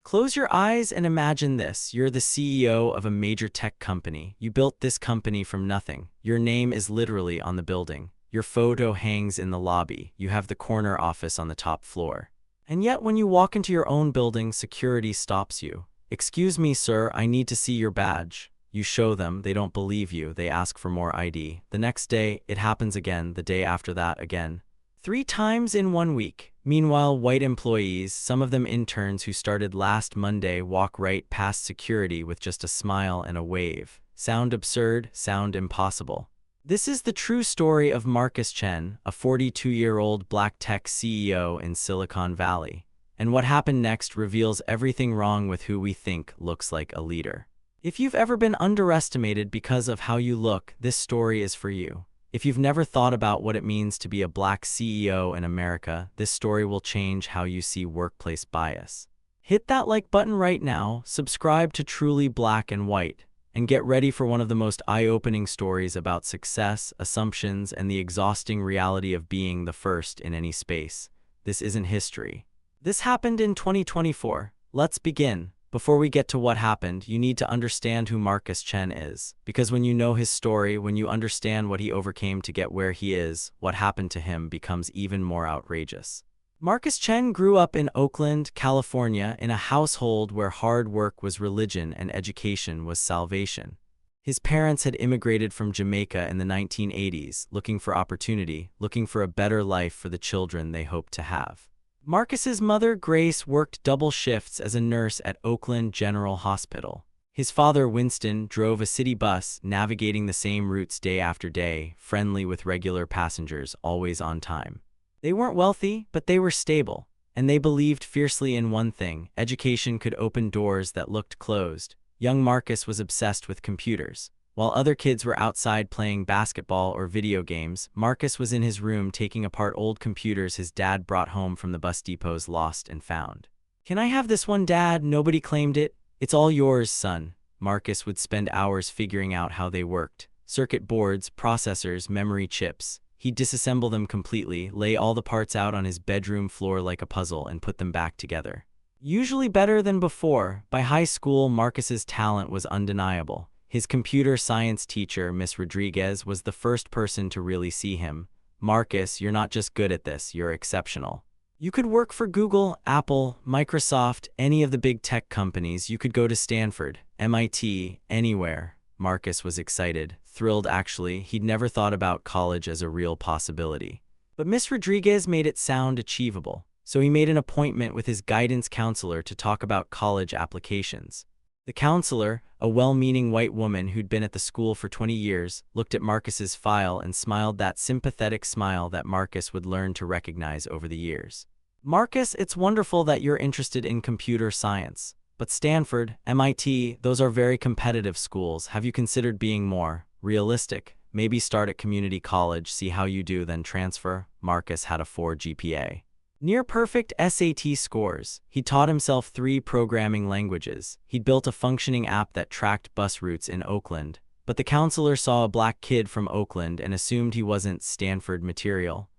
Close your eyes and imagine this. You're the CEO of a major tech company. You built this company from nothing. Your name is literally on the building. Your photo hangs in the lobby. You have the corner office on the top floor. And yet when you walk into your own building, security stops you. "Excuse me, sir, I need to see your badge." You show them, they don't believe you, they ask for more ID. The next day, it happens again, the day after that again. 3 times in 1 week. Meanwhile, white employees, some of them interns who started last Monday, walk right past security with just a smile and a wave. Sound absurd, sound impossible. This is the true story of Marcus Chen, a 42-year-old black tech CEO in Silicon Valley. And what happened next reveals everything wrong with who we think looks like a leader. If you've ever been underestimated because of how you look, this story is for you. If you've never thought about what it means to be a black CEO in America, this story will change how you see workplace bias. Hit that like button right now, subscribe to Truly Black and White, and get ready for one of the most eye-opening stories about success, assumptions, and the exhausting reality of being the first in any space. This isn't history. This happened in 2024. Let's begin. Before we get to what happened, you need to understand who Marcus Chen is. Because when you know his story, when you understand what he overcame to get where he is, what happened to him becomes even more outrageous. Marcus Chen grew up in Oakland, California, in a household where hard work was religion and education was salvation. His parents had immigrated from Jamaica in the 1980s, looking for opportunity, looking for a better life for the children they hoped to have. Marcus's mother, Grace, worked double shifts as a nurse at Oakland General Hospital. His father, Winston, drove a city bus, navigating the same routes day after day, friendly with regular passengers, always on time. They weren't wealthy, but they were stable, and they believed fiercely in one thing: education could open doors that looked closed. Young Marcus was obsessed with computers. While other kids were outside playing basketball or video games, Marcus was in his room taking apart old computers his dad brought home from the bus depot's lost and found. "Can I have this one, Dad? Nobody claimed it." "It's all yours, son." Marcus would spend hours figuring out how they worked. Circuit boards, processors, memory chips. He'd disassemble them completely, lay all the parts out on his bedroom floor like a puzzle, and put them back together. Usually better than before. By high school, Marcus's talent was undeniable. His computer science teacher, Miss Rodriguez, was the first person to really see him. "Marcus, you're not just good at this, you're exceptional. You could work for Google, Apple, Microsoft, any of the big tech companies. You could go to Stanford, MIT, anywhere." Marcus was excited, thrilled actually. He'd never thought about college as a real possibility. But Miss Rodriguez made it sound achievable. So he made an appointment with his guidance counselor to talk about college applications. The counselor, a well-meaning white woman who'd been at the school for 20 years, looked at Marcus's file and smiled that sympathetic smile that Marcus would learn to recognize over the years. "Marcus, it's wonderful that you're interested in computer science. But Stanford, MIT, those are very competitive schools. Have you considered being more realistic? Maybe start at community college, see how you do, then transfer?" Marcus had a 4 GPA. Near perfect SAT scores. He taught himself 3 programming languages. He'd built a functioning app that tracked bus routes in Oakland. But the counselor saw a black kid from Oakland and assumed he wasn't Stanford material.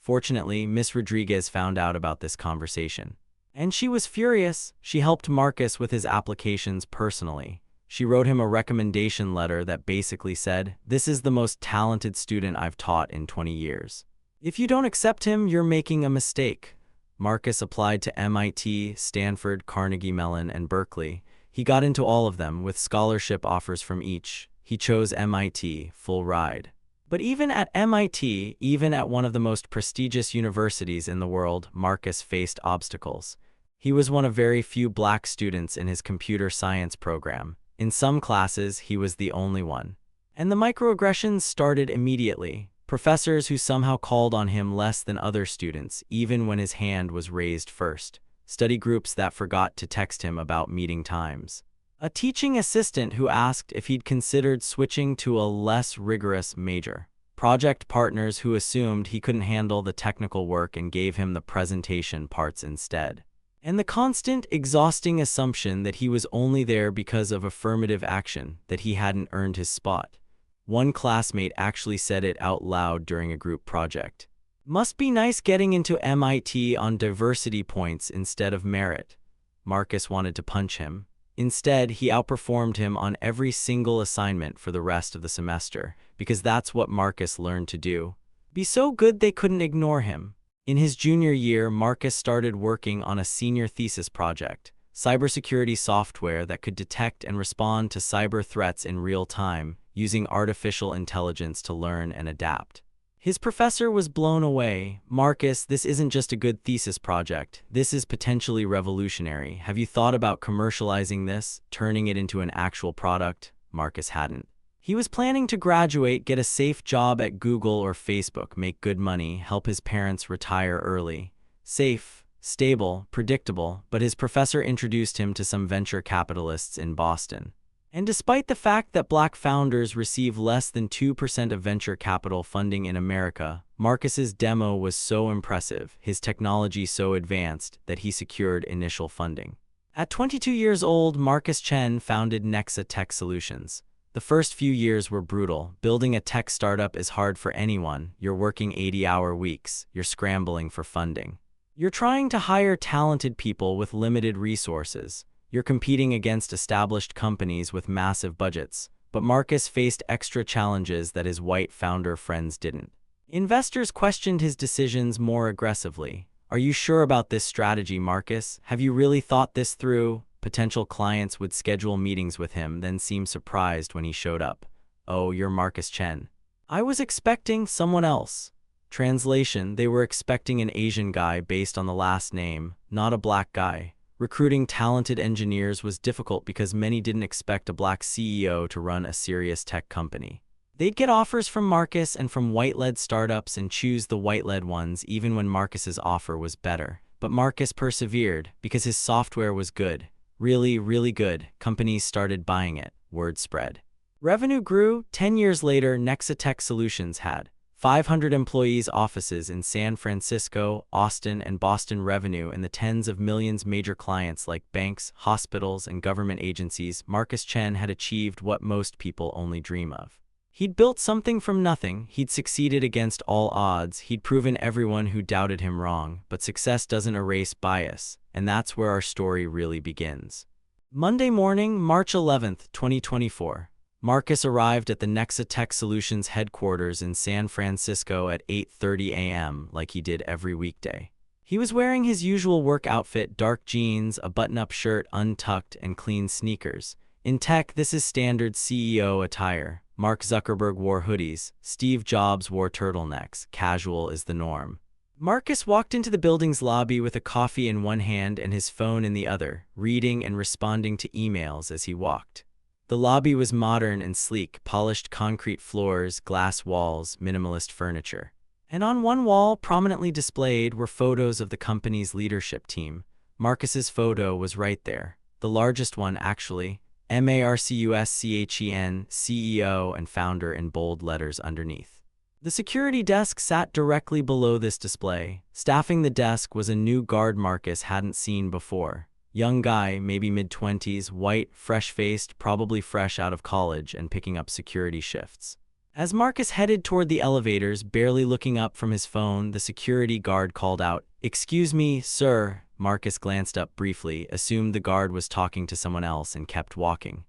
Fortunately, Miss Rodriguez found out about this conversation. And she was furious. She helped Marcus with his applications personally. She wrote him a recommendation letter that basically said, "This is the most talented student I've taught in 20 years. If you don't accept him, you're making a mistake." Marcus applied to MIT, Stanford, Carnegie Mellon, and Berkeley. He got into all of them with scholarship offers from each. He chose MIT, full ride. But even at MIT, even at one of the most prestigious universities in the world, Marcus faced obstacles. He was one of very few black students in his computer science program. In some classes, he was the only one. And the microaggressions started immediately. Professors who somehow called on him less than other students, even when his hand was raised first. Study groups that forgot to text him about meeting times. A teaching assistant who asked if he'd considered switching to a less rigorous major. Project partners who assumed he couldn't handle the technical work and gave him the presentation parts instead. And the constant, exhausting assumption that he was only there because of affirmative action, that he hadn't earned his spot. One classmate actually said it out loud during a group project. "Must be nice getting into MIT on diversity points instead of merit." Marcus wanted to punch him. Instead, he outperformed him on every single assignment for the rest of the semester, because that's what Marcus learned to do. Be so good they couldn't ignore him. In his junior year, Marcus started working on a senior thesis project, cybersecurity software that could detect and respond to cyber threats in real time, using artificial intelligence to learn and adapt. His professor was blown away. "Marcus, this isn't just a good thesis project. This is potentially revolutionary. Have you thought about commercializing this, turning it into an actual product?" Marcus hadn't. He was planning to graduate, get a safe job at Google or Facebook, make good money, help his parents retire early. Safe, stable, predictable, but his professor introduced him to some venture capitalists in Boston. And despite the fact that Black founders receive less than 2% of venture capital funding in America, Marcus's demo was so impressive, his technology so advanced, that he secured initial funding. At 22 years old, Marcus Chen founded Nexa Tech Solutions. The first few years were brutal. Building a tech startup is hard for anyone. You're working 80-hour weeks. You're scrambling for funding. You're trying to hire talented people with limited resources. You're competing against established companies with massive budgets, but Marcus faced extra challenges that his white founder friends didn't. Investors questioned his decisions more aggressively. "Are you sure about this strategy, Marcus? Have you really thought this through?" Potential clients would schedule meetings with him, then seem surprised when he showed up. "Oh, you're Marcus Chen. I was expecting someone else." Translation: they were expecting an Asian guy based on the last name, not a Black guy. Recruiting talented engineers was difficult because many didn't expect a Black CEO to run a serious tech company. They'd get offers from Marcus and from white-led startups and choose the white-led ones even when Marcus's offer was better. But Marcus persevered because his software was good. Really, really good. Companies started buying it. Word spread. Revenue grew. 10 years later, Nexa Tech Solutions had 500 employees, offices in San Francisco, Austin, and Boston, revenue in the tens of millions, major clients like banks, hospitals, and government agencies. Marcus Chen had achieved what most people only dream of. He'd built something from nothing. He'd succeeded against all odds. He'd proven everyone who doubted him wrong. But success doesn't erase bias, and that's where our story really begins. Monday morning, March 11th, 2024. Marcus arrived at the Nexa Tech Solutions headquarters in San Francisco at 8:30 a.m. like he did every weekday. He was wearing his usual work outfit: dark jeans, a button-up shirt untucked, and clean sneakers. In tech, this is standard CEO attire. Mark Zuckerberg wore hoodies. Steve Jobs wore turtlenecks. Casual is the norm. Marcus walked into the building's lobby with a coffee in one hand and his phone in the other, reading and responding to emails as he walked. The lobby was modern and sleek: polished concrete floors, glass walls, minimalist furniture. And on one wall, prominently displayed, were photos of the company's leadership team. Marcus's photo was right there. The largest one, actually. Marcus Chen, CEO and founder, in bold letters underneath. The security desk sat directly below this display. Staffing the desk was a new guard Marcus hadn't seen before. Young guy, maybe mid-20s, white, fresh-faced, probably fresh out of college and picking up security shifts. As Marcus headed toward the elevators, barely looking up from his phone, the security guard called out, "Excuse me, sir." Marcus glanced up briefly, assumed the guard was talking to someone else, and kept walking.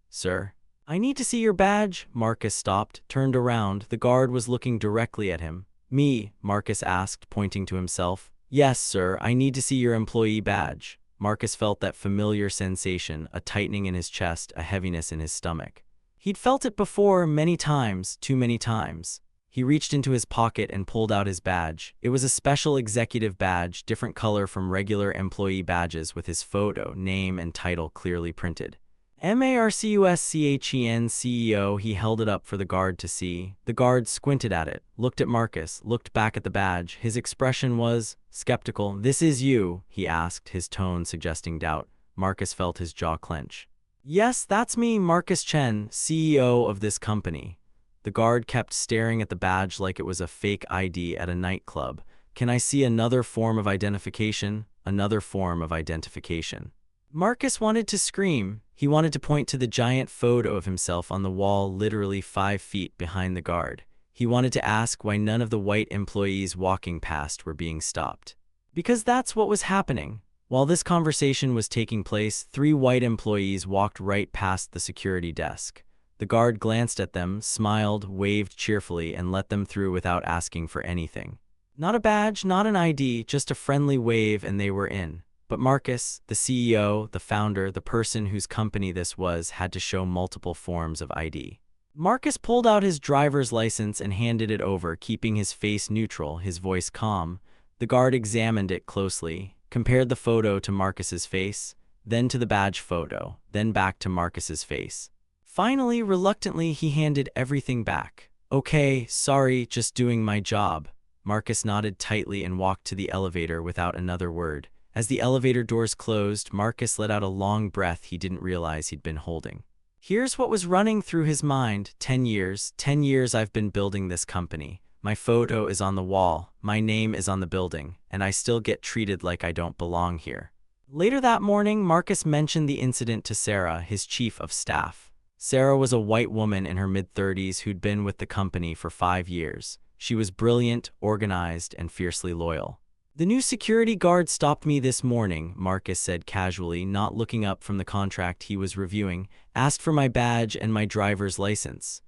"Sir, I need to see your badge." Marcus stopped, turned around. The guard was looking directly at him. "Me?" Marcus asked, pointing to himself. "Yes, sir, I need to see your employee badge." Marcus felt that familiar sensation, a tightening in his chest, a heaviness in his stomach. He'd felt it before, many times, too many times. He reached into his pocket and pulled out his badge. It was a special executive badge, different color from regular employee badges, with his photo, name, and title clearly printed. Marcus Chen, CEO. He held it up for the guard to see. The guard squinted at it, looked at Marcus, looked back at the badge. His expression was skeptical. "This is you?" he asked, his tone suggesting doubt. Marcus felt his jaw clench. "Yes, that's me, Marcus Chen, CEO of this company." The guard kept staring at the badge like it was a fake ID at a nightclub. "Can I see another form of identification?" Another form of identification. Marcus wanted to scream. He wanted to point to the giant photo of himself on the wall literally 5 feet behind the guard. He wanted to ask why none of the white employees walking past were being stopped. Because that's what was happening. While this conversation was taking place, three white employees walked right past the security desk. The guard glanced at them, smiled, waved cheerfully, and let them through without asking for anything. Not a badge, not an ID, just a friendly wave, and they were in. But Marcus, the CEO, the founder, the person whose company this was, had to show multiple forms of ID. Marcus pulled out his driver's license and handed it over, keeping his face neutral, his voice calm. The guard examined it closely, compared the photo to Marcus's face, then to the badge photo, then back to Marcus's face. Finally, reluctantly, he handed everything back. "Okay, sorry, just doing my job." Marcus nodded tightly and walked to the elevator without another word. As the elevator doors closed, Marcus let out a long breath he didn't realize he'd been holding. Here's what was running through his mind. 10 years I've been building this company. My photo is on the wall, my name is on the building, and I still get treated like I don't belong here. Later that morning, Marcus mentioned the incident to Sarah, his chief of staff. Sarah was a white woman in her mid-30s who'd been with the company for 5 years. She was brilliant, organized, and fiercely loyal. "The new security guard stopped me this morning," Marcus said casually, not looking up from the contract he was reviewing, "asked for my badge and my driver's license."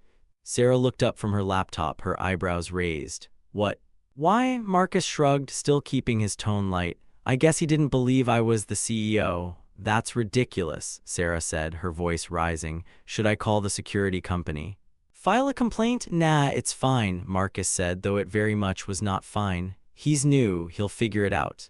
Sarah looked up from her laptop, her eyebrows raised. "What? Why?" Marcus shrugged, still keeping his tone light. "I guess he didn't believe I was the CEO." "That's ridiculous," Sarah said, her voice rising. "Should I call the security company?" "File a complaint?" "Nah, it's fine," Marcus said, though it very much was not fine. "He's new, he'll figure it out."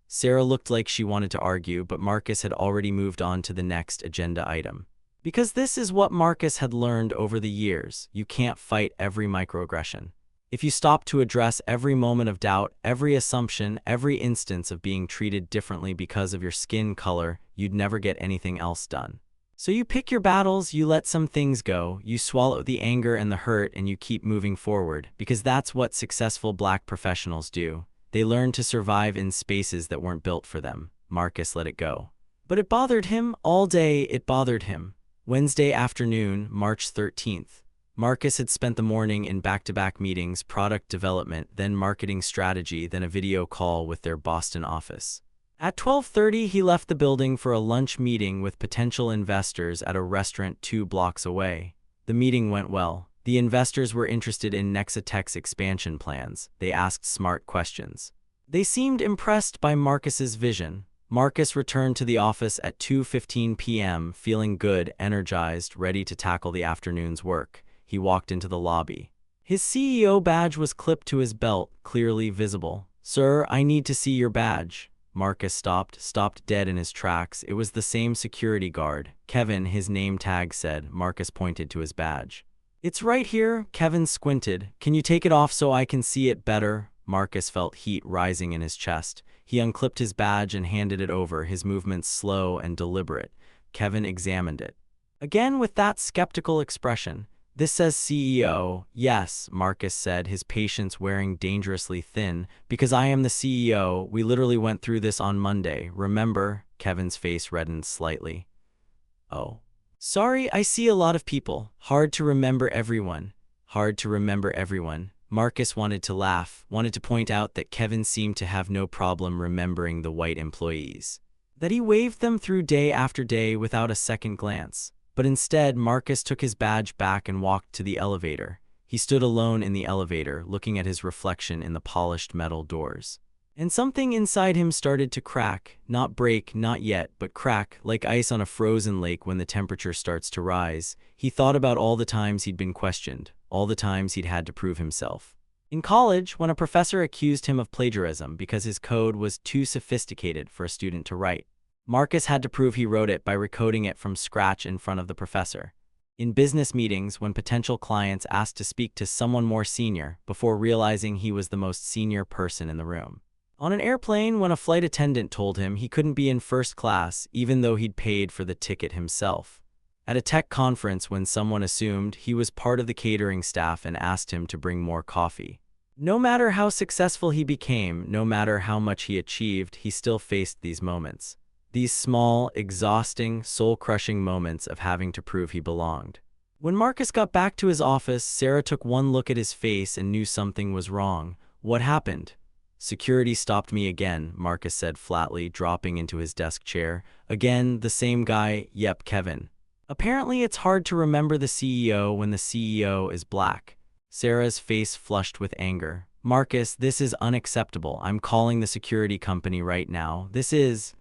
Sarah looked like she wanted to argue, but Marcus had already moved on to the next agenda item. Because this is what Marcus had learned over the years: you can't fight every microaggression. If you stop to address every moment of doubt, every assumption, every instance of being treated differently because of your skin color, you'd never get anything else done. So you pick your battles, you let some things go, you swallow the anger and the hurt, and you keep moving forward, because that's what successful Black professionals do. They learn to survive in spaces that weren't built for them. Marcus let it go. But it bothered him. All day, it bothered him. Wednesday afternoon, March 13th. Marcus had spent the morning in back-to-back meetings, product development, then marketing strategy, then a video call with their Boston office. At 12:30, he left the building for a lunch meeting with potential investors at a restaurant 2 blocks away. The meeting went well. The investors were interested in Nexatech's expansion plans. They asked smart questions. They seemed impressed by Marcus's vision. Marcus returned to the office at 2:15 p.m., feeling good, energized, ready to tackle the afternoon's work. He walked into the lobby. His CEO badge was clipped to his belt, clearly visible. "Sir, I need to see your badge." Marcus stopped dead in his tracks. It was the same security guard. "Kevin," his name tag said. Marcus pointed to his badge. "It's right here." Kevin squinted. "Can you take it off so I can see it better?" Marcus felt heat rising in his chest. He unclipped his badge and handed it over, his movements slow and deliberate. Kevin examined it. Again with that skeptical expression. "This says CEO." "Yes," Marcus said, his patience wearing dangerously thin. "Because I am the CEO. We literally went through this on Monday. Remember?" Kevin's face reddened slightly. "Oh. Sorry, I see a lot of people. Hard to remember everyone." Hard to remember everyone. Marcus wanted to laugh, wanted to point out that Kevin seemed to have no problem remembering the white employees. That he waved them through day after day without a second glance. But instead, Marcus took his badge back and walked to the elevator. He stood alone in the elevator, looking at his reflection in the polished metal doors. And something inside him started to crack. Not break, not yet, but crack, like ice on a frozen lake when the temperature starts to rise. He thought about all the times he'd been questioned, all the times he'd had to prove himself. In college, when a professor accused him of plagiarism because his code was too sophisticated for a student to write. Marcus had to prove he wrote it by recoding it from scratch in front of the professor. In business meetings, when potential clients asked to speak to someone more senior, before realizing he was the most senior person in the room. On an airplane, when a flight attendant told him he couldn't be in first class even though he'd paid for the ticket himself. At a tech conference, when someone assumed he was part of the catering staff and asked him to bring more coffee. No matter how successful he became, no matter how much he achieved, he still faced these moments. These small, exhausting, soul-crushing moments of having to prove he belonged. When Marcus got back to his office, Sarah took one look at his face and knew something was wrong. "What happened?" Security stopped me again, Marcus said flatly, dropping into his desk chair. Again, the same guy, yep, Kevin. Apparently it's hard to remember the CEO when the CEO is black. Sarah's face flushed with anger. Marcus, this is unacceptable. I'm calling the security company right now. This is,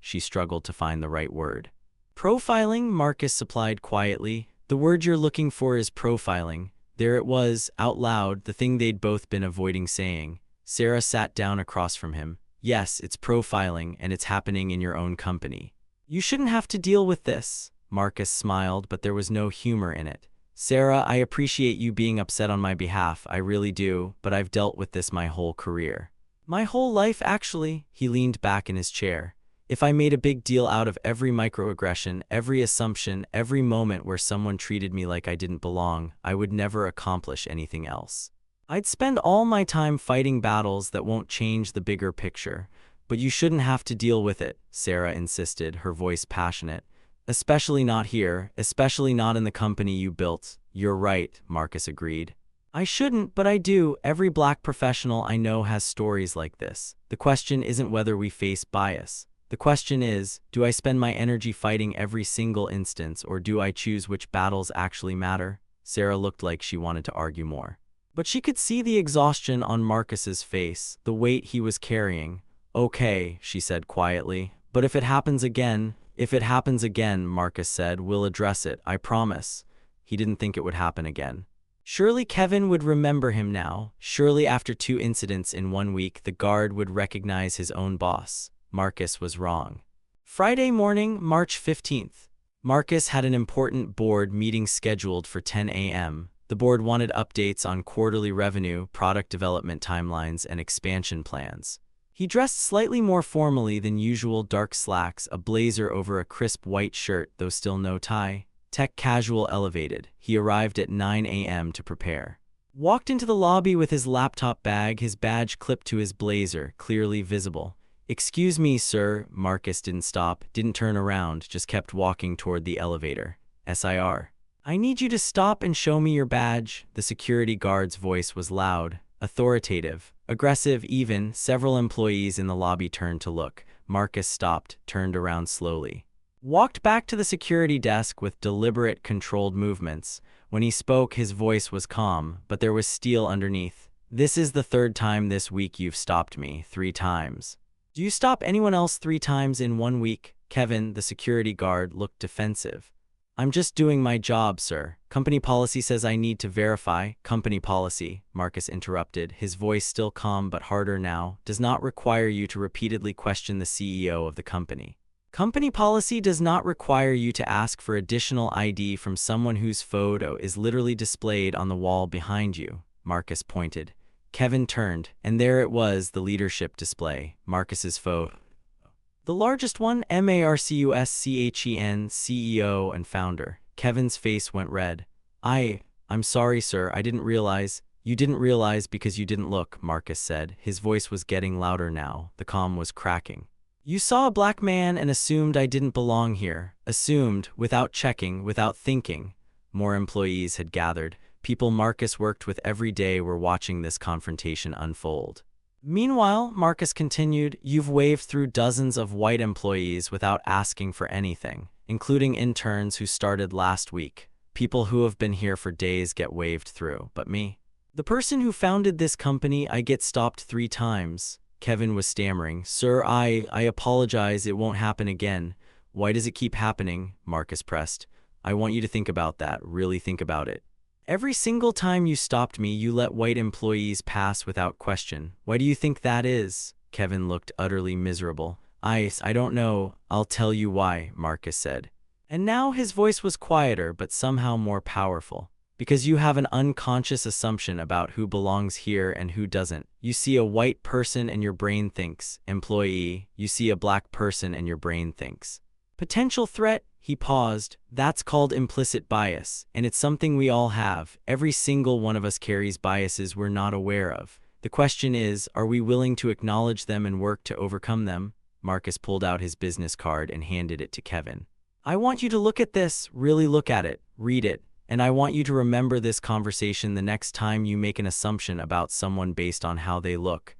she struggled to find the right word. Profiling, Marcus supplied quietly. The word you're looking for is profiling. There it was, out loud, the thing they'd both been avoiding saying. Sarah sat down across from him. Yes, it's profiling, and it's happening in your own company. You shouldn't have to deal with this. Marcus smiled, but there was no humor in it. Sarah, I appreciate you being upset on my behalf, I really do, but I've dealt with this my whole career. My whole life, actually. He leaned back in his chair. If I made a big deal out of every microaggression, every assumption, every moment where someone treated me like I didn't belong, I would never accomplish anything else. I'd spend all my time fighting battles that won't change the bigger picture. But you shouldn't have to deal with it, Sarah insisted, her voice passionate. Especially not here, especially not in the company you built. You're right, Marcus agreed. I shouldn't, but I do. Every black professional I know has stories like this. The question isn't whether we face bias. The question is, do I spend my energy fighting every single instance, or do I choose which battles actually matter? Sarah looked like she wanted to argue more. But she could see the exhaustion on Marcus's face, the weight he was carrying. Okay, she said quietly, but if it happens again, Marcus said, we'll address it, I promise. He didn't think it would happen again. Surely Kevin would remember him now. Surely after 2 incidents in 1 week, the guard would recognize his own boss. Marcus was wrong. Friday morning, March 15th. Marcus had an important board meeting scheduled for 10 a.m. The board wanted updates on quarterly revenue, product development timelines, and expansion plans. He dressed slightly more formally than usual, dark slacks, a blazer over a crisp white shirt, though still no tie. Tech casual elevated. He arrived at 9 a.m. to prepare. Walked into the lobby with his laptop bag, his badge clipped to his blazer, clearly visible. Excuse me, sir. Marcus didn't stop, didn't turn around, just kept walking toward the elevator. SIR. I need you to stop and show me your badge. The security guard's voice was loud, authoritative, aggressive even. Several employees in the lobby turned to look. Marcus stopped, turned around slowly. Walked back to the security desk with deliberate, controlled movements. When he spoke, his voice was calm, but there was steel underneath. This is the 3rd time this week you've stopped me, 3 times. Do you stop anyone else 3 times in 1 week? Kevin, the security guard, looked defensive. I'm just doing my job, sir. Company policy says I need to verify. Company policy, Marcus interrupted, his voice still calm but harder now, does not require you to repeatedly question the CEO of the company. Company policy does not require you to ask for additional ID from someone whose photo is literally displayed on the wall behind you, Marcus pointed. Kevin turned, and there it was, the leadership display, Marcus's photo. The largest one, Marcus Chen, CEO and founder. Kevin's face went red. I'm sorry, sir, I didn't realize. You didn't realize because you didn't look, Marcus said. His voice was getting louder now, the calm was cracking. You saw a black man and assumed I didn't belong here. Assumed, without checking, without thinking. More employees had gathered. People Marcus worked with every day were watching this confrontation unfold. Meanwhile, Marcus continued, you've waved through dozens of white employees without asking for anything, including interns who started last week. People who have been here for days get waved through, but me? The person who founded this company, I get stopped 3 times. Kevin was stammering. Sir, I apologize, it won't happen again. Why does it keep happening? Marcus pressed. I want you to think about that, really think about it. Every single time you stopped me, you let white employees pass without question. Why do you think that is? Kevin looked utterly miserable. I don't know. I'll tell you why, Marcus said. And now his voice was quieter but somehow more powerful. Because you have an unconscious assumption about who belongs here and who doesn't. You see a white person and your brain thinks, employee. You see a black person and your brain thinks, potential threat. He paused. That's called implicit bias, and it's something we all have. Every single one of us carries biases we're not aware of. The question is, are we willing to acknowledge them and work to overcome them? Marcus pulled out his business card and handed it to Kevin. I want you to look at this, really look at it, read it, And I want you to remember this conversation the next time you make an assumption about someone based on how they look.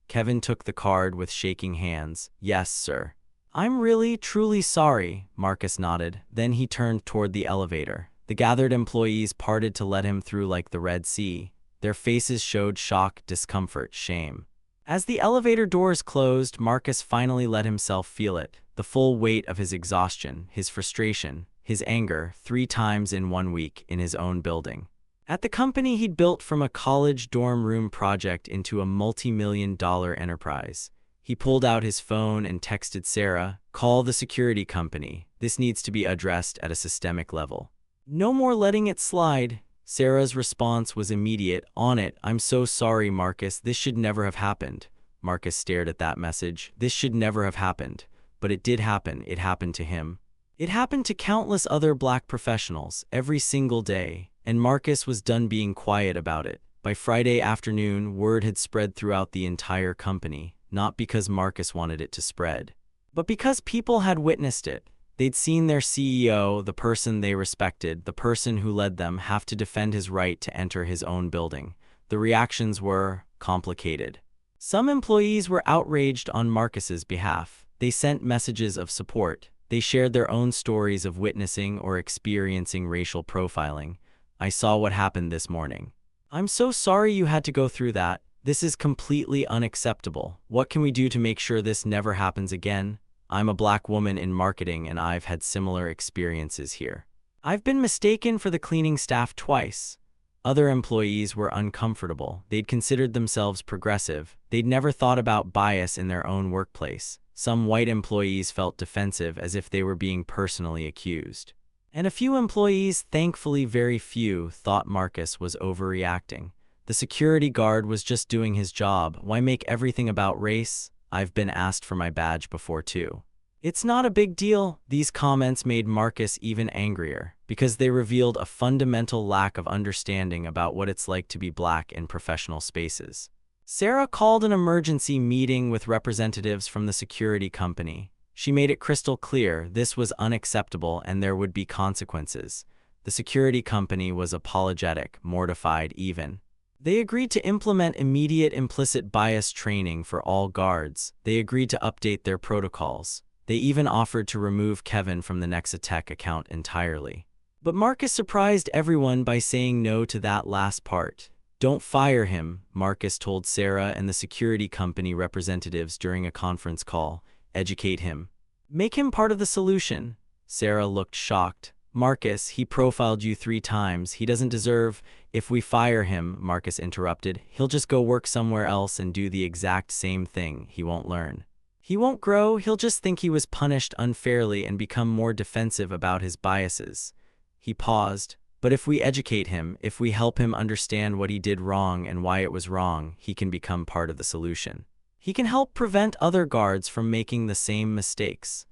Kevin took the card with shaking hands. Yes, sir. I'm really, truly sorry, Marcus nodded. Then he turned toward the elevator. The gathered employees parted to let him through like the Red Sea. Their faces showed shock, discomfort, shame. As the elevator doors closed, Marcus finally let himself feel it. The full weight of his exhaustion, his frustration, his anger, 3 times in 1 week in his own building. At the company he'd built from a college dorm room project into a multi-million-dollar enterprise. He pulled out his phone and texted Sarah, "Call the security company. This needs to be addressed at a systemic level." "No more letting it slide." Sarah's response was immediate. "On it. I'm so sorry, Marcus. This should never have happened." Marcus stared at that message. This should never have happened. But it did happen. It happened to him. It happened to countless other black professionals, every single day, and Marcus was done being quiet about it. By Friday afternoon, word had spread throughout the entire company, not because Marcus wanted it to spread, but because people had witnessed it. They'd seen their CEO, the person they respected, the person who led them, have to defend his right to enter his own building. The reactions were complicated. Some employees were outraged on Marcus's behalf. They sent messages of support. They shared their own stories of witnessing or experiencing racial profiling. "I saw what happened this morning. I'm so sorry you had to go through that. This is completely unacceptable. What can we do to make sure this never happens again? I'm a black woman in marketing and I've had similar experiences here. I've been mistaken for the cleaning staff twice." Other employees were uncomfortable. They'd considered themselves progressive. They'd never thought about bias in their own workplace. Some white employees felt defensive, as if they were being personally accused. And a few employees, thankfully very few, thought Marcus was overreacting. The security guard was just doing his job. Why make everything about race? I've been asked for my badge before too. It's not a big deal. These comments made Marcus even angrier, because they revealed a fundamental lack of understanding about what it's like to be black in professional spaces. Sarah called an emergency meeting with representatives from the security company. She made it crystal clear this was unacceptable and there would be consequences. The security company was apologetic, mortified even. They agreed to implement immediate implicit bias training for all guards. They agreed to update their protocols. They even offered to remove Kevin from the Nexatech account entirely. But Marcus surprised everyone by saying no to that last part. "Don't fire him," Marcus told Sarah and the security company representatives during a conference call. "Educate him. Make him part of the solution." Sarah looked shocked. "Marcus, he profiled you 3 times. He doesn't deserve—" "If we fire him," Marcus interrupted, "he'll just go work somewhere else and do the exact same thing. He won't learn. He won't grow. He'll just think he was punished unfairly and become more defensive about his biases." He paused. "But if we educate him, if we help him understand what he did wrong and why it was wrong, he can become part of the solution. He can help prevent other guards from making the same mistakes."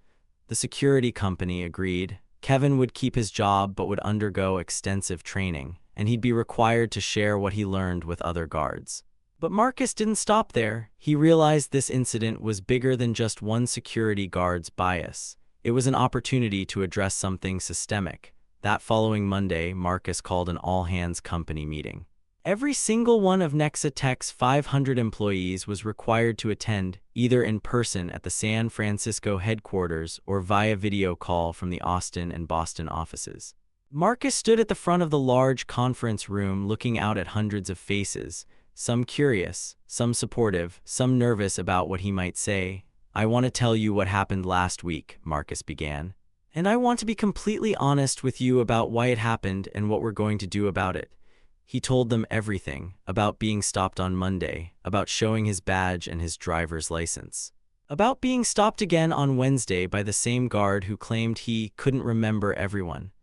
The security company agreed. Kevin would keep his job but would undergo extensive training, and he'd be required to share what he learned with other guards. But Marcus didn't stop there. He realized this incident was bigger than just one security guard's bias. It was an opportunity to address something systemic. That following Monday, Marcus called an all-hands company meeting. Every single one of Nexatech's 500 employees was required to attend, either in person at the San Francisco headquarters or via video call from the Austin and Boston offices. Marcus stood at the front of the large conference room looking out at hundreds of faces, some curious, some supportive, some nervous about what he might say. "I want to tell you what happened last week," Marcus began. "And I want to be completely honest with you about why it happened and what we're going to do about it." He told them everything, about being stopped on Monday, about showing his badge and his driver's license, about being stopped again on Wednesday by the same guard who claimed he couldn't remember everyone,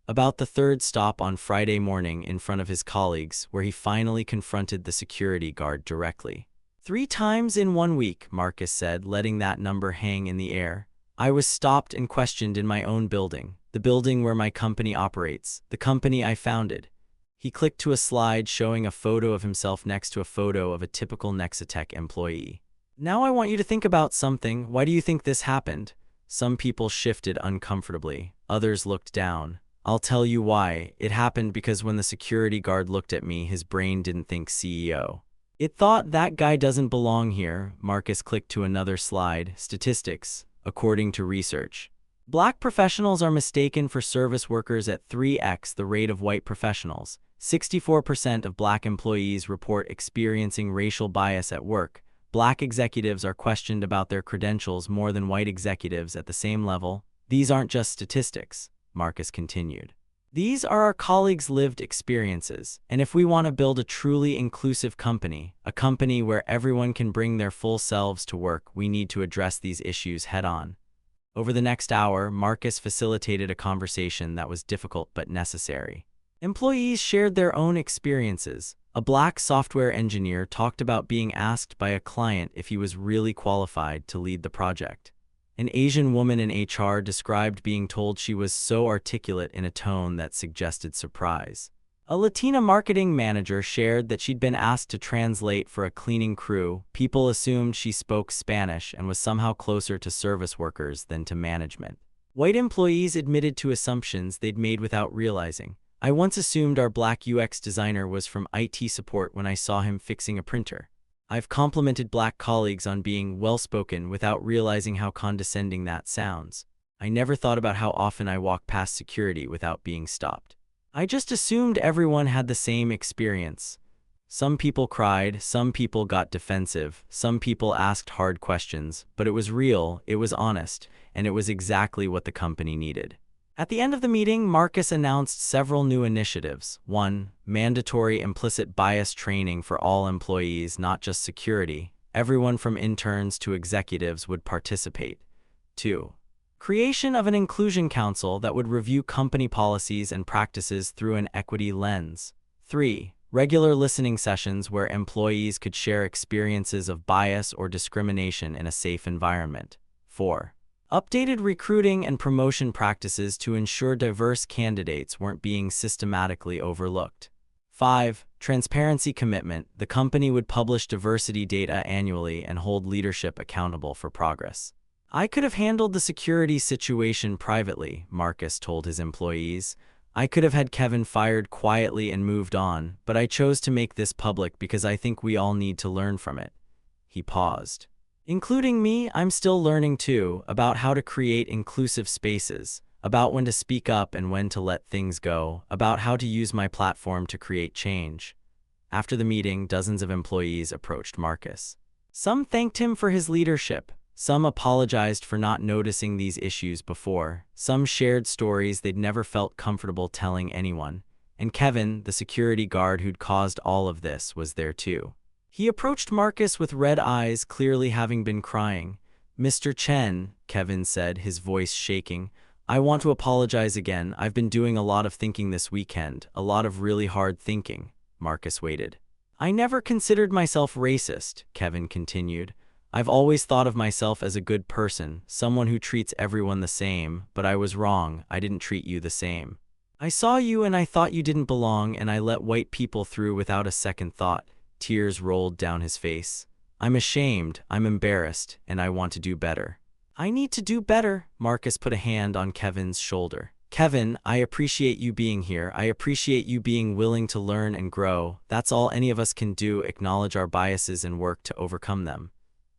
about the 3rd stop on Friday morning in front of his colleagues where he finally confronted the security guard directly. 3 times in 1 week, Marcus said, letting that number hang in the air. "I was stopped and questioned in my own building, the building where my company operates, the company I founded." He clicked to a slide showing a photo of himself next to a photo of a typical Nexatech employee. "Now I want you to think about something. Why do you think this happened?" Some people shifted uncomfortably. Others looked down. I'll tell you why. It happened because when the security guard looked at me, his brain didn't think CEO. It thought that guy doesn't belong here. Marcus clicked to another slide. Statistics, according to research. Black professionals are mistaken for service workers at 3x the rate of white professionals. 64% of black employees report experiencing racial bias at work. Black executives are questioned about their credentials more than white executives at the same level. These aren't just statistics, Marcus continued. These are our colleagues' lived experiences, and if we want to build a truly inclusive company, a company where everyone can bring their full selves to work, we need to address these issues head-on. Over the next hour, Marcus facilitated a conversation that was difficult but necessary. Employees shared their own experiences. A black software engineer talked about being asked by a client if he was really qualified to lead the project. An Asian woman in HR described being told she was so articulate in a tone that suggested surprise. A Latina marketing manager shared that she'd been asked to translate for a cleaning crew. People assumed she spoke Spanish and was somehow closer to service workers than to management. White employees admitted to assumptions they'd made without realizing. I once assumed our black UX designer was from IT support when I saw him fixing a printer. I've complimented black colleagues on being well-spoken without realizing how condescending that sounds. I never thought about how often I walk past security without being stopped. I just assumed everyone had the same experience. Some people cried, some people got defensive, some people asked hard questions, but it was real, it was honest, and it was exactly what the company needed. At the end of the meeting, Marcus announced several new initiatives. 1. Mandatory implicit bias training for all employees, not just security. Everyone from interns to executives would participate. 2. Creation of an inclusion council that would review company policies and practices through an equity lens. 3. Regular listening sessions where employees could share experiences of bias or discrimination in a safe environment. 4. Updated recruiting and promotion practices to ensure diverse candidates weren't being systematically overlooked. 5. Transparency commitment. The company would publish diversity data annually and hold leadership accountable for progress. I could have handled the security situation privately, Marcus told his employees. I could have had Kevin fired quietly and moved on, but I chose to make this public because I think we all need to learn from it. He paused. Including me, I'm still learning too, about how to create inclusive spaces, about when to speak up and when to let things go, about how to use my platform to create change. After the meeting, dozens of employees approached Marcus. Some thanked him for his leadership. Some apologized for not noticing these issues before. Some shared stories they'd never felt comfortable telling anyone. And Kevin, the security guard who'd caused all of this, was there too. He approached Marcus with red eyes, clearly having been crying. "Mr. Chen," Kevin said, his voice shaking, "I want to apologize again. I've been doing a lot of thinking this weekend, a lot of really hard thinking." Marcus waited. "I never considered myself racist," Kevin continued. "I've always thought of myself as a good person, someone who treats everyone the same, but I was wrong. I didn't treat you the same. I saw you and I thought you didn't belong, and I let white people through without a second thought." Tears rolled down his face. "I'm ashamed, I'm embarrassed, and I want to do better." "I need to do better," Marcus put a hand on Kevin's shoulder. "Kevin, I appreciate you being here. I appreciate you being willing to learn and grow. That's all any of us can do, acknowledge our biases and work to overcome them."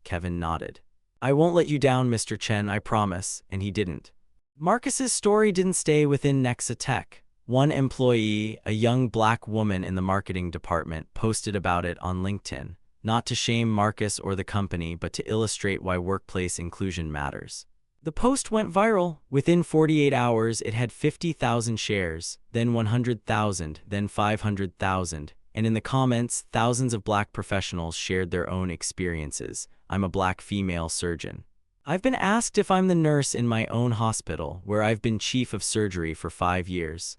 Kevin nodded. "I won't let you down, Mr. Chen, I promise," and he didn't. Marcus's story didn't stay within Nexa Tech. One employee, a young black woman in the marketing department, posted about it on LinkedIn, not to shame Marcus or the company, but to illustrate why workplace inclusion matters. The post went viral. Within 48 hours, it had 50,000 shares, then 100,000, then 500,000. And in the comments, thousands of black professionals shared their own experiences. "I'm a black female surgeon. I've been asked if I'm the nurse in my own hospital, where I've been chief of surgery for 5 years.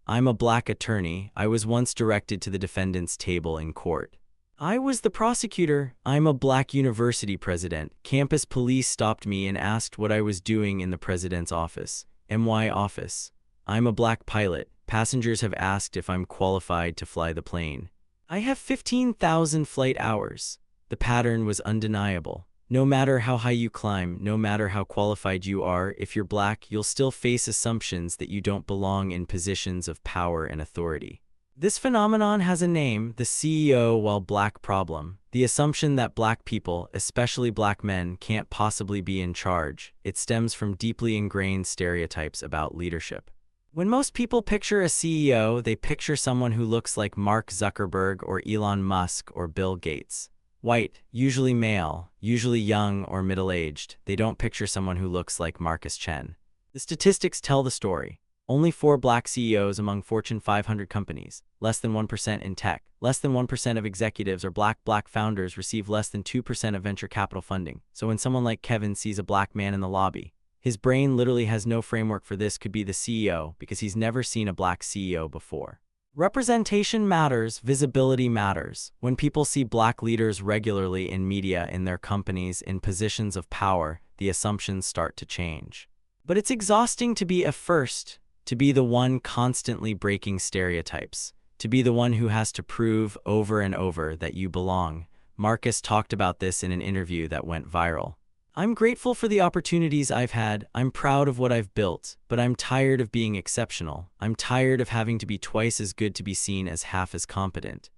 I'm a black attorney. I was once directed to the defendant's table in court. I was the prosecutor. I'm a black university president. Campus police stopped me and asked what I was doing in the president's office. MY office. I'm a black pilot. Passengers have asked if I'm qualified to fly the plane. I have 15,000 flight hours." The pattern was undeniable. No matter how high you climb, no matter how qualified you are, if you're black, you'll still face assumptions that you don't belong in positions of power and authority. This phenomenon has a name, the CEO while black problem. The assumption that black people, especially black men, can't possibly be in charge. It stems from deeply ingrained stereotypes about leadership. When most people picture a CEO, they picture someone who looks like Mark Zuckerberg or Elon Musk or Bill Gates. White, usually male, usually young or middle-aged. They don't picture someone who looks like Marcus Chen. The statistics tell the story. Only 4 black CEOs among Fortune 500 companies, less than 1% in tech. Less than 1% of executives are black. Black founders receive less than 2% of venture capital funding. So when someone like Kevin sees a black man in the lobby, his brain literally has no framework for this could be the CEO because he's never seen a black CEO before. Representation matters, visibility matters. When people see black leaders regularly in media, in their companies, in positions of power, the assumptions start to change. But it's exhausting to be a first, to be the one constantly breaking stereotypes, to be the one who has to prove over and over that you belong. Marcus talked about this in an interview that went viral. I'm grateful for the opportunities I've had, I'm proud of what I've built, but I'm tired of being exceptional. I'm tired of having to be twice as good to be seen as half as competent.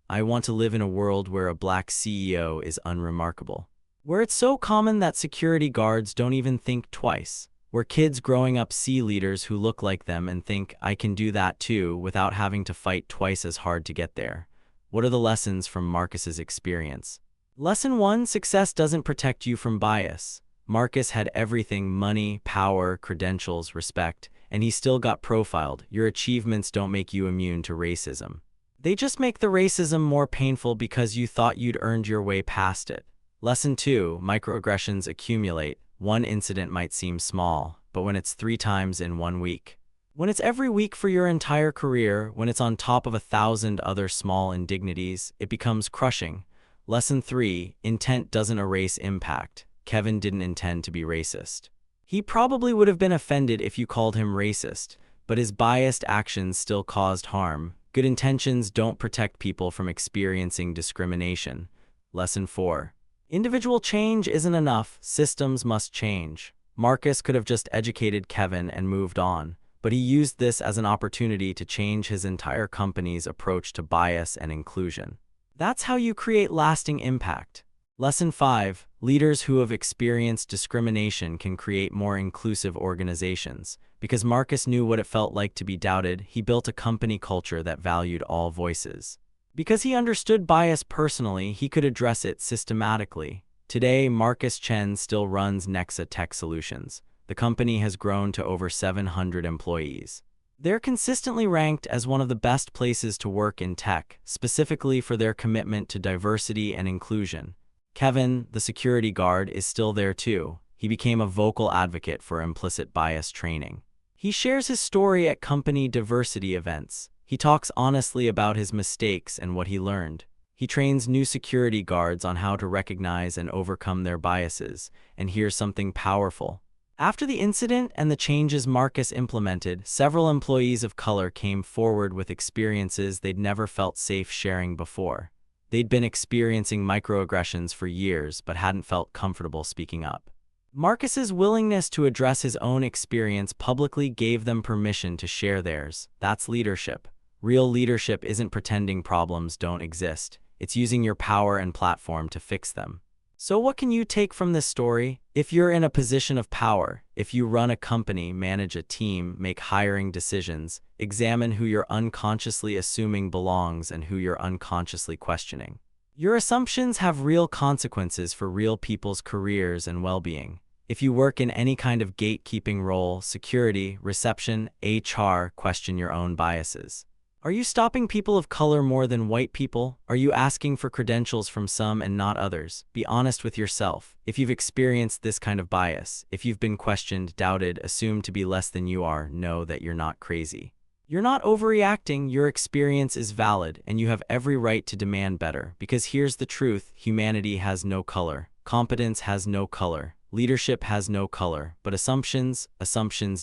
I want to live in a world where a black CEO is unremarkable. Where it's so common that security guards don't even think twice. Where kids growing up see leaders who look like them and think, I can do that too, without having to fight twice as hard to get there. What are the lessons from Marcus's experience? Lesson 1: success doesn't protect you from bias. Marcus had everything: money, power, credentials, respect, and he still got profiled. Your achievements don't make you immune to racism. They just make the racism more painful because you thought you'd earned your way past it. Lesson 2: microaggressions accumulate. One incident might seem small, but when it's 3 times in 1 week, when it's every week for your entire career, when it's on top of 1,000 other small indignities, it becomes crushing. Lesson 3: intent doesn't erase impact. Kevin didn't intend to be racist. He probably would have been offended if you called him racist, but his biased actions still caused harm. Good intentions don't protect people from experiencing discrimination. Lesson 4: individual change isn't enough, systems must change. Marcus could have just educated Kevin and moved on, but he used this as an opportunity to change his entire company's approach to bias and inclusion. That's how you create lasting impact. Lesson 5: leaders who have experienced discrimination can create more inclusive organizations. Because Marcus knew what it felt like to be doubted, he built a company culture that valued all voices. Because he understood bias personally, he could address it systematically. Today, Marcus Chen still runs Nexa Tech Solutions. The company has grown to over 700 employees. They're consistently ranked as one of the best places to work in tech, specifically for their commitment to diversity and inclusion. Kevin, the security guard, is still there too. He became a vocal advocate for implicit bias training. He shares his story at company diversity events. He talks honestly about his mistakes and what he learned. He trains new security guards on how to recognize and overcome their biases. And here's something powerful. After the incident and the changes Marcus implemented, several employees of color came forward with experiences they'd never felt safe sharing before. They'd been experiencing microaggressions for years but hadn't felt comfortable speaking up. Marcus's willingness to address his own experience publicly gave them permission to share theirs. That's leadership. Real leadership isn't pretending problems don't exist. It's using your power and platform to fix them. So what can you take from this story? If you're in a position of power, if you run a company, manage a team, make hiring decisions, examine who you're unconsciously assuming belongs and who you're unconsciously questioning. Your assumptions have real consequences for real people's careers and well-being. If you work in any kind of gatekeeping role, security, reception, HR, question your own biases. Are you stopping people of color more than white people? Are you asking for credentials from some and not others? Be honest with yourself. If you've experienced this kind of bias, if you've been questioned, doubted, assumed to be less than you are, know that you're not crazy. You're not overreacting, your experience is valid, and you have every right to demand better. Because here's the truth: humanity has no color. Competence has no color. Leadership has no color. But assumptions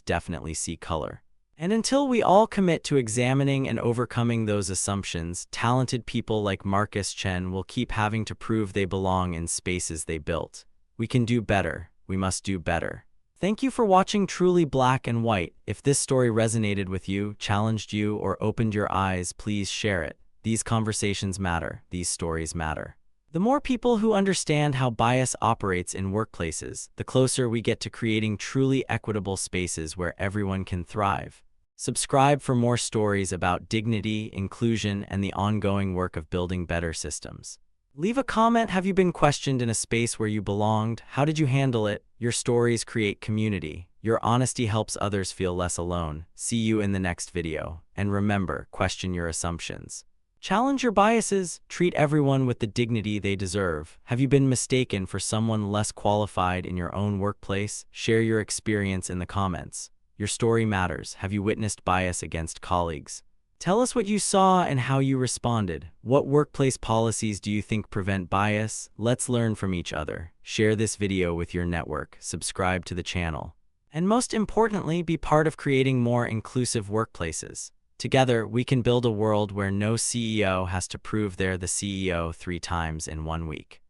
definitely see color. And until we all commit to examining and overcoming those assumptions, talented people like Marcus Chen will keep having to prove they belong in spaces they built. We can do better. We must do better. Thank you for watching Truly Black and White. If this story resonated with you, challenged you, or opened your eyes, please share it. These conversations matter. These stories matter. The more people who understand how bias operates in workplaces, the closer we get to creating truly equitable spaces where everyone can thrive. Subscribe for more stories about dignity, inclusion, and the ongoing work of building better systems. Leave a comment. Have you been questioned in a space where you belonged? How did you handle it? Your stories create community. Your honesty helps others feel less alone. See you in the next video. And remember, question your assumptions. Challenge your biases. Treat everyone with the dignity they deserve. Have you been mistaken for someone less qualified in your own workplace? Share your experience in the comments. Your story matters. Have you witnessed bias against colleagues? Tell us what you saw and how you responded. What workplace policies do you think prevent bias? Let's learn from each other. Share this video with your network, subscribe to the channel, and most importantly, be part of creating more inclusive workplaces. Together, we can build a world where no CEO has to prove they're the CEO 3 times in 1 week.